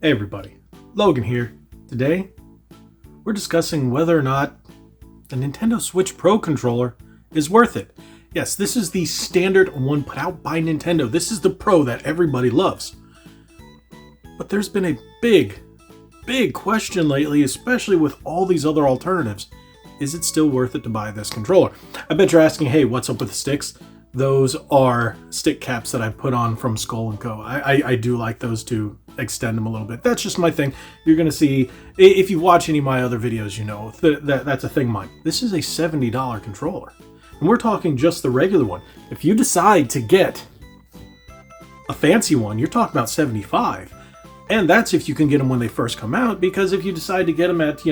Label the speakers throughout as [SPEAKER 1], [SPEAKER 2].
[SPEAKER 1] Hey everybody, Logan here. Today, we're discussing whether or not the Nintendo Switch Pro controller is worth it. Yes, this is the standard one put out by Nintendo. This is the Pro that everybody loves. But there's been a big question lately, especially with all these other alternatives. Is it still worth it to buy this controller? I bet you're asking, hey, what's up with the sticks? Those are stick caps that I put on from Skull & Co. I do like those to extend them a little bit. That's just my thing. You're going to see, if you watch any of my other videos, you know, that's a thing of mine. This is a $70 controller. And we're talking just the regular one. If you decide to get a fancy one, you're talking about $75. And that's if you can get them when they first come out, because if you decide to get them at,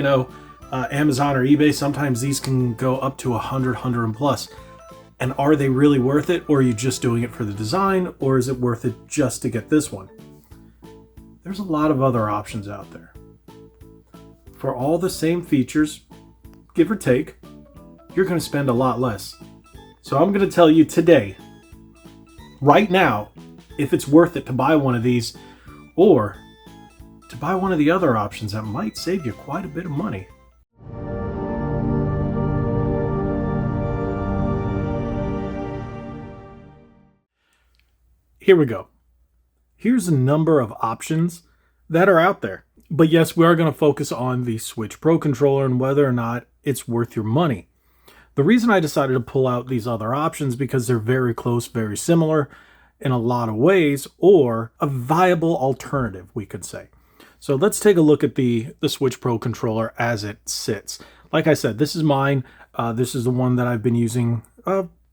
[SPEAKER 1] Amazon or eBay, sometimes these can go up to $100 and plus. And are they really worth it, or are you just doing it for the design, or is it worth it just to get this one? There's a lot of other options out there. For all the same features, give or take, you're going to spend a lot less. So I'm going to tell you today, right now, if it's worth it to buy one of these, or to buy one of the other options that might save you quite a bit of money. Here we go. Here's a number of options that are out there. But yes, we are going to focus on the Switch Pro controller and whether or not it's worth your money. The reason I decided to pull out these other options because they're very close, very similar in a lot of ways, or a viable alternative, we could say. So let's take a look at the Switch Pro controller as it sits. Like I said, this is mine. This is the one that I've been using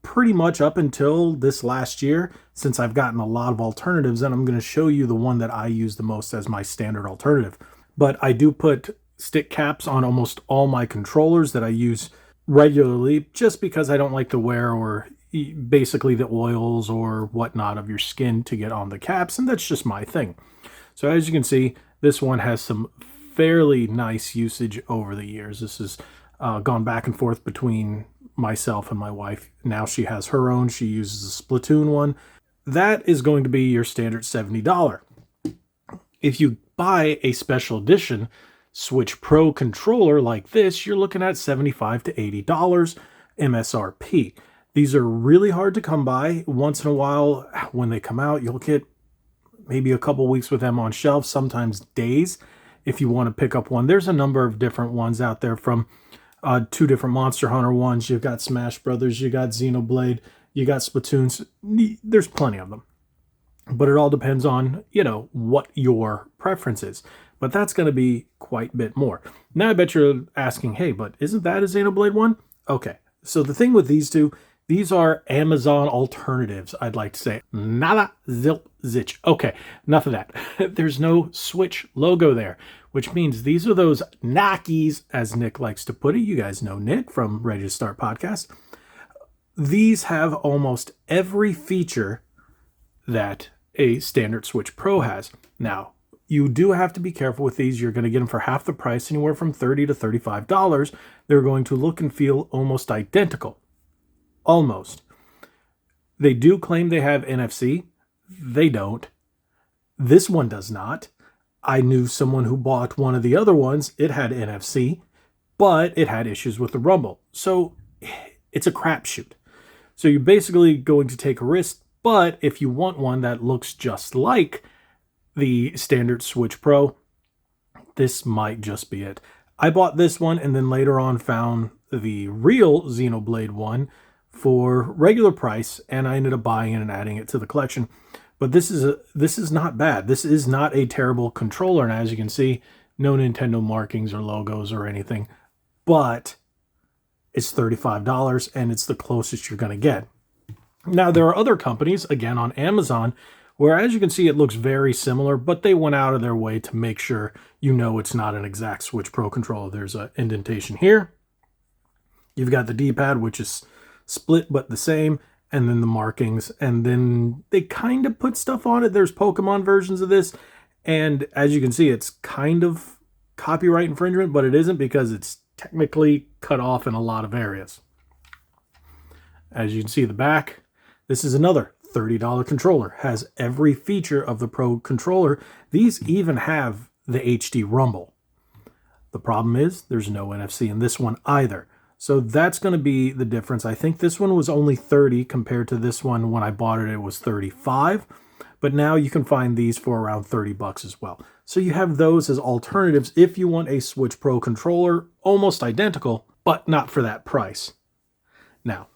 [SPEAKER 1] pretty much up until this last year, since I've gotten a lot of alternatives, and I'm going to show you the one that I use the most as my standard alternative. But I do put stick caps on almost all my controllers that I use regularly, just because I don't like the wear or basically the oils or whatnot of your skin to get on the caps, and that's just my thing. So as you can see, this one has some fairly nice usage over the years. This has gone back and forth between myself and my wife. Now she has her own. She uses a Splatoon one. That is going to be your standard $70. If you buy a special edition Switch Pro controller like this, you're looking at $75 to $80 MSRP. These are really hard to come by. Once in a while, when they come out, you'll get maybe a couple weeks with them on shelves, sometimes days, if you want to pick up one. There's a number of different ones out there, from two different Monster Hunter ones. You've got Smash Brothers, you got Xenoblade, you got Splatoons. There's plenty of them. But it all depends on, what your preference is. But that's going to be quite a bit more. Now I bet you're asking, hey, but isn't that a Xenoblade one? Okay, so the thing with these two, these are Amazon alternatives, I'd like to say. Nada, zilp, zitch. Okay, enough of that. There's no Switch logo there, which means these are those knockies, as Nick likes to put it. You guys know Nick from Ready to Start podcast. These have almost every feature that a standard Switch Pro has. Now, you do have to be careful with these. You're going to get them for half the price, anywhere from $30 to $35. They're going to look and feel almost identical. Almost. They do claim they have NFC. They don't. This one does not. I knew someone who bought one of the other ones. It had NFC, but it had issues with the rumble. So it's a crapshoot. So you're basically going to take a risk, but if you want one that looks just like the standard Switch Pro, this might just be it. I bought this one and then later on found the real Xenoblade one for regular price, and I ended up buying it and adding it to the collection. But this is not bad. This is not a terrible controller, and as you can see, no Nintendo markings or logos or anything. But it's $35, and it's the closest you're going to get. Now, there are other companies, again on Amazon, where as you can see, it looks very similar, but they went out of their way to make sure it's not an exact Switch Pro controller. There's an indentation here. You've got the D-pad, which is split but the same, and then the markings, and then they kind of put stuff on it. There's Pokemon versions of this, and as you can see, it's kind of copyright infringement, but it isn't, because it's technically cut off in a lot of areas. As you can see the back, this is another $30 controller. Has every feature of the Pro controller. These even have the HD Rumble. The problem is there's no NFC in this one either. So that's going to be the difference. I think this one was only 30 compared to this one. When I bought it, it was 35. But now you can find these for around 30 bucks as well. So you have those as alternatives if you want a Switch Pro controller, almost identical, but not for that price. Now,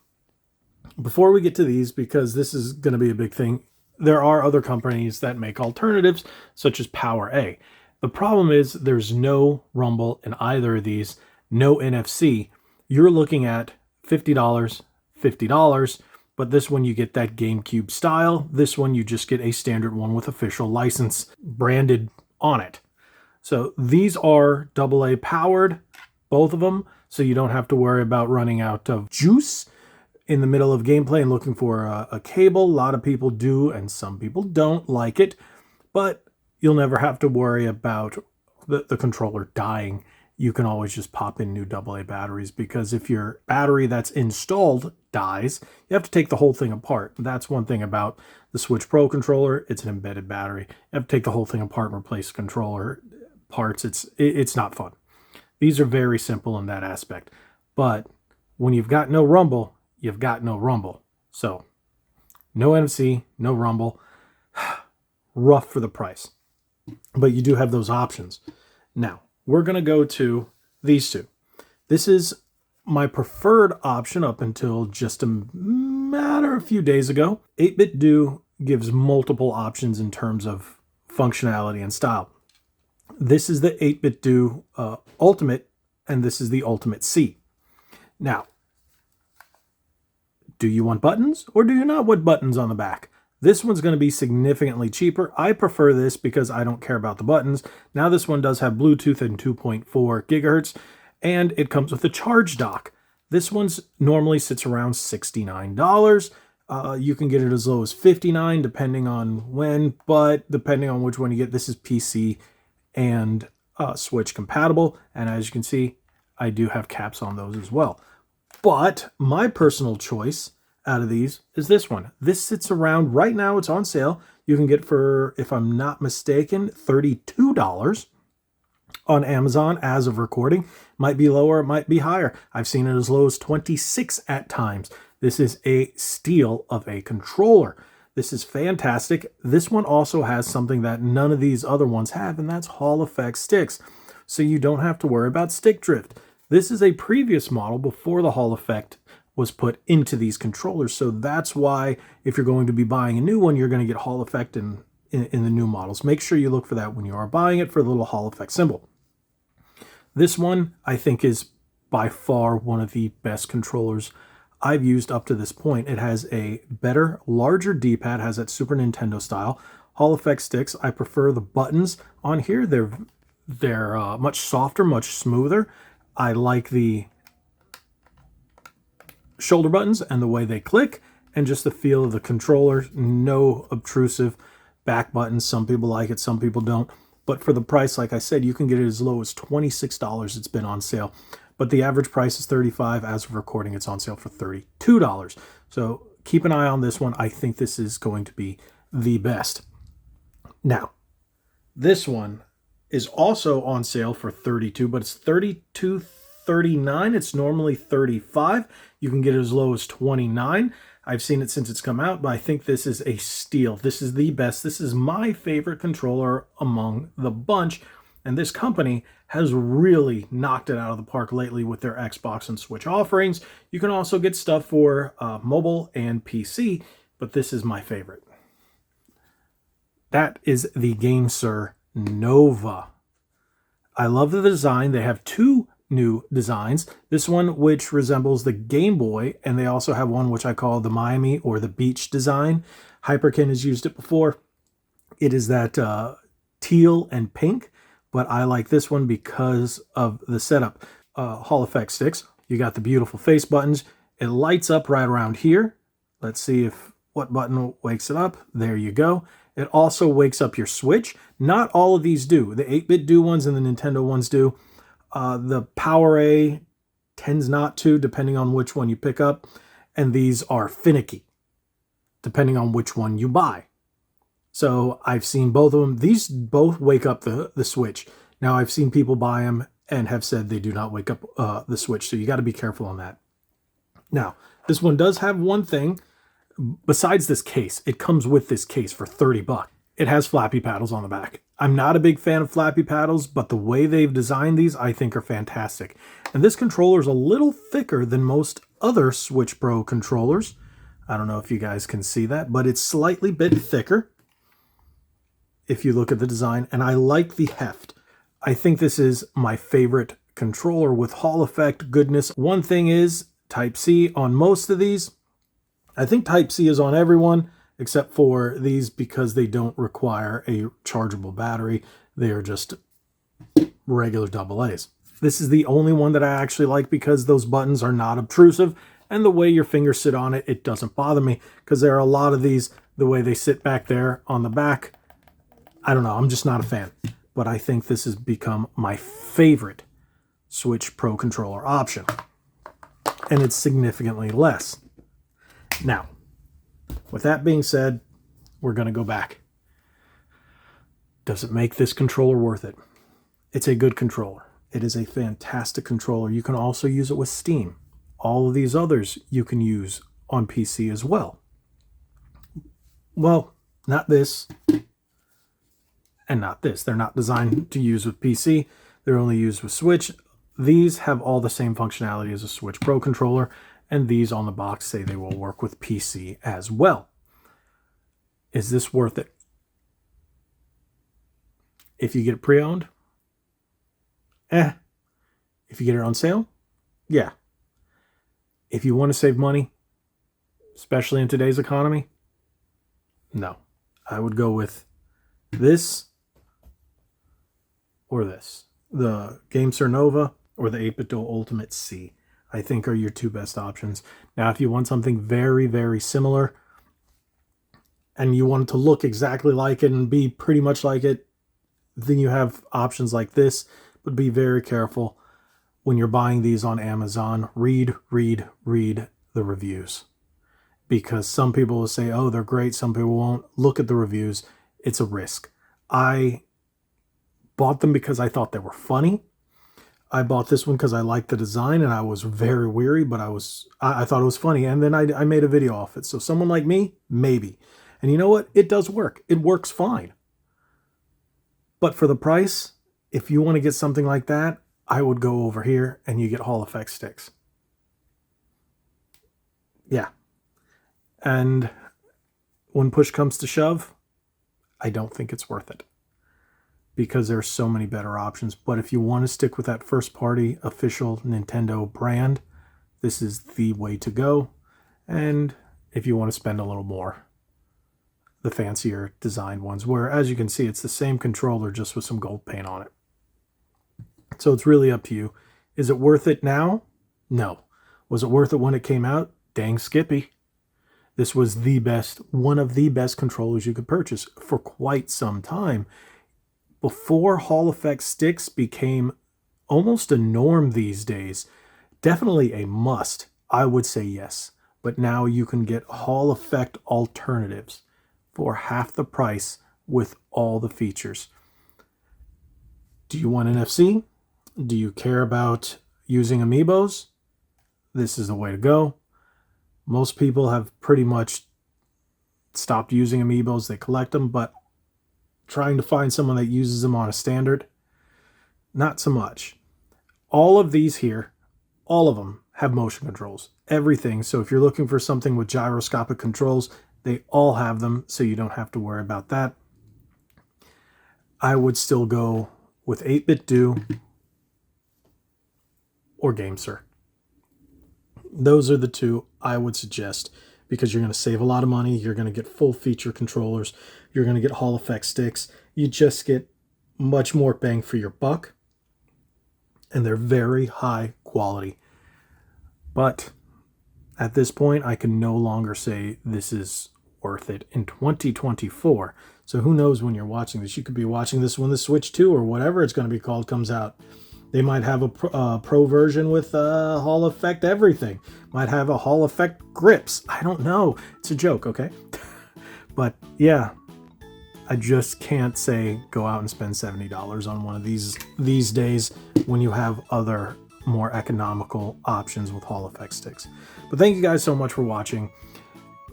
[SPEAKER 1] before we get to these, because this is going to be a big thing, there are other companies that make alternatives, such as PowerA. The problem is there's no Rumble in either of these, no NFC. You're looking at $50, $50, but this one you get that GameCube style. This one you just get a standard one with official license branded on it. So these are AA powered, both of them, so you don't have to worry about running out of juice in the middle of gameplay and looking for a cable. A lot of people do, and some people don't like it, but you'll never have to worry about the controller dying. You can always just pop in new AA batteries, because if your battery that's installed dies, you have to take the whole thing apart. That's one thing about the Switch Pro controller. It's an embedded battery. You have to take the whole thing apart and replace controller parts. It's not fun. These are very simple in that aspect. But when you've got no Rumble, you've got no Rumble. So no NFC, no Rumble. Rough for the price. But you do have those options. Now, we're going to go to these two. This is my preferred option up until just a matter of a few days ago. 8BitDo gives multiple options in terms of functionality and style. This is the 8BitDo Ultimate, and this is the Ultimate C. Now, do you want buttons or do you not want buttons on the back? This one's going to be significantly cheaper. I prefer this because I don't care about the buttons. Now this one does have Bluetooth and 2.4 gigahertz, and it comes with a charge dock. This one's normally sits around $69. You can get it as low as $59 depending on when, but depending on which one you get, this is PC and Switch compatible. And as you can see, I do have caps on those as well. But my personal choice out of these is this one. This sits around, right now it's on sale. You can get for, if I'm not mistaken, $32 on Amazon as of recording. Might be lower, it might be higher. I've seen it as low as $26 at times. This is a steal of a controller. This is fantastic. This one also has something that none of these other ones have, and that's Hall Effect sticks. So you don't have to worry about stick drift. This is a previous model before the Hall Effect was put into these controllers. So that's why if you're going to be buying a new one, you're going to get Hall Effect in the new models. Make sure you look for that when you are buying it, for the little Hall Effect symbol. This one, I think, is by far one of the best controllers I've used up to this point. It has a better, larger D-pad, has that Super Nintendo style. Hall Effect sticks, I prefer the buttons on here. They're much softer, much smoother. I like the shoulder buttons and the way they click, and just the feel of the controller. No obtrusive back buttons. Some people like it, some people don't. But for the price, like I said, you can get it as low as $26. It's been on sale. But the average price is $35. As of recording, it's on sale for $32. So keep an eye on this one. I think this is going to be the best. Now, this one is also on sale for $32, but it's $32.39. It's normally $35. You can get it as low as $29. I've seen it since it's come out, but I think this is a steal. This is the best. This is my favorite controller among the bunch, and this company has really knocked it out of the park lately with their Xbox and Switch offerings. You can also get stuff for mobile and PC, but this is my favorite. That is the GameSir Nova. I love the design. They have two new designs. This one, which resembles the Game Boy, and they also have one which I call the Miami or the Beach design. Hyperkin has used it before. It is that teal and pink, but I like this one because of the setup. Hall Effect sticks. You got the beautiful face buttons. It lights up right around here. Let's see what button wakes it up. There you go. It also wakes up your Switch. Not all of these do. The 8BitDo ones and the Nintendo ones do. The PowerA tends not to, depending on which one you pick up. And these are finicky, depending on which one you buy. So I've seen both of them. These both wake up the Switch. Now I've seen people buy them and have said they do not wake up the Switch. So you got to be careful on that. Now, this one does have one thing. Besides this case, it comes with this case for $30. It has flappy paddles on the back. I'm not a big fan of flappy paddles, but the way they've designed these, I think are fantastic. And this controller is a little thicker than most other Switch Pro controllers. I don't know if you guys can see that, but it's slightly bit thicker if you look at the design, and I like the heft. I think this is my favorite controller with Hall effect goodness. One thing is Type-C on most of these. I think Type-C is on everyone except for these because they don't require a chargeable battery. They are just regular AA's. This is the only one that I actually like because those buttons are not obtrusive, and the way your fingers sit on it, it doesn't bother me, because there are a lot of these, the way they sit back there on the back, I don't know, I'm just not a fan. But I think this has become my favorite Switch Pro controller option. And it's significantly less. Now, with that being said, we're going to go back. Does it make this controller worth it? It's a good controller. It is a fantastic controller. You can also use it with Steam. All of these others you can use on PC as well. Well, not this. And not this. They're not designed to use with PC. They're only used with Switch. These have all the same functionality as a Switch Pro controller, and these on the box say they will work with PC as well. Is this worth it? If you get it pre-owned? If you get it on sale? Yeah. If you want to save money, especially in today's economy? No. I would go with this or this. The GameSir Nova or the 8-Bit Duo Ultimate C, I think, are your two best options. Now, if you want something very, very similar and you want it to look exactly like it and be pretty much like it, then you have options like this. But be very careful when you're buying these on Amazon. Read the reviews. Because some people will say, oh, they're great. Some people won't. Look at the reviews. It's a risk. I bought them because I thought they were funny. I bought this one because I liked the design and I was very weary, but I thought it was funny. And then I made a video off it. So someone like me, maybe. And you know what? It does work. It works fine. But for the price, if you want to get something like that, I would go over here and you get Hall effect sticks. Yeah. And when push comes to shove, I don't think it's worth it, because there's so many better options. But if you want to stick with that first party official Nintendo brand, this is the way to go. And if you want to spend a little more, the fancier designed ones, where, as you can see, it's the same controller just with some gold paint on it. So it's really up to you. Is it worth it now? No. Was it worth it when it came out? Dang Skippy. This was the best, one of the best controllers you could purchase for quite some time. Before Hall effect sticks became almost a norm these days, definitely a must, I would say yes. But now you can get Hall effect alternatives for half the price with all the features. Do you want NFC? Do you care about using amiibos? This is the way to go. Most people have pretty much stopped using amiibos. They collect them, but trying to find someone that uses them on a standard, not so much. All of these here, all of them have motion controls. Everything. So if you're looking for something with gyroscopic controls, they all have them, so you don't have to worry about that. I would still go with 8-Bit Do or GameSir. Those are the two I would suggest, because you're going to save a lot of money. You're going to get full feature controllers. You're going to get Hall effect sticks. You just get much more bang for your buck. And they're very high quality. But at this point, I can no longer say this is worth it in 2024. So who knows when you're watching this? You could be watching this when the Switch 2 or whatever it's going to be called comes out. They might have a pro version with Hall effect everything. Might have a Hall effect grips. I don't know. It's a joke, okay? But yeah, I just can't say go out and spend $70 on one of these days when you have other more economical options with Hall Effect sticks. But thank you guys so much for watching.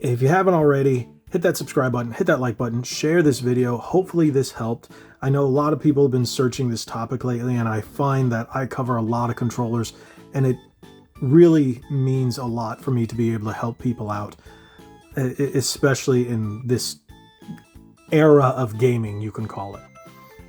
[SPEAKER 1] If you haven't already, hit that subscribe button, hit that like button, share this video. Hopefully this helped. I know a lot of people have been searching this topic lately, and I find that I cover a lot of controllers, and it really means a lot for me to be able to help people out, especially in this era of gaming, you can call it.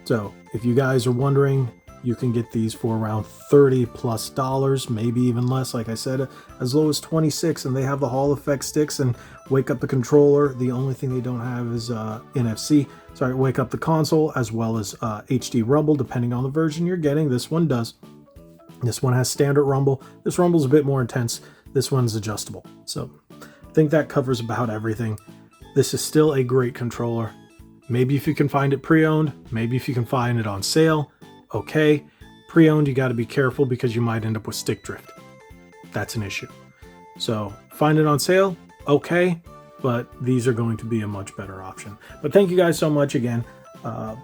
[SPEAKER 1] So if you guys are wondering, you can get these for around $30+, maybe even less. Like I said, as low as 26, and they have the Hall Effect sticks and Wake Up the controller. The only thing they don't have is NFC. Sorry, Wake Up the console, as well as HD rumble, depending on the version you're getting. This one does. This one has standard rumble. This rumble's a bit more intense. This one's adjustable. So I think that covers about everything. This is still a great controller. Maybe if you can find it pre-owned, maybe if you can find it on sale, okay. Pre-owned, you got to be careful because you might end up with stick drift. That's an issue. So find it on sale, okay, but these are going to be a much better option. But thank you guys so much again.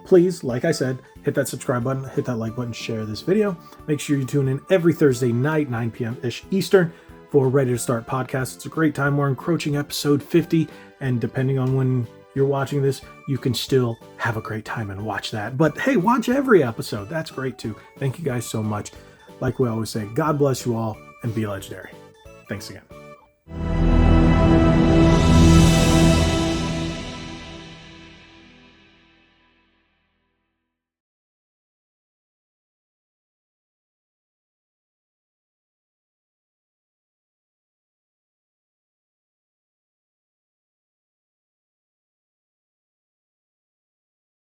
[SPEAKER 1] Please, like I said, hit that subscribe button, hit that like button, share this video. Make sure you tune in every Thursday night, 9 p.m.-ish Eastern, for Ready to Start podcast. It's a great time. We're encroaching episode 50, and depending on when you're watching this, you can still have a great time and watch that. But hey, watch every episode. That's great too. Thank you guys so much. Like we always say, God bless you all and be legendary. Thanks again.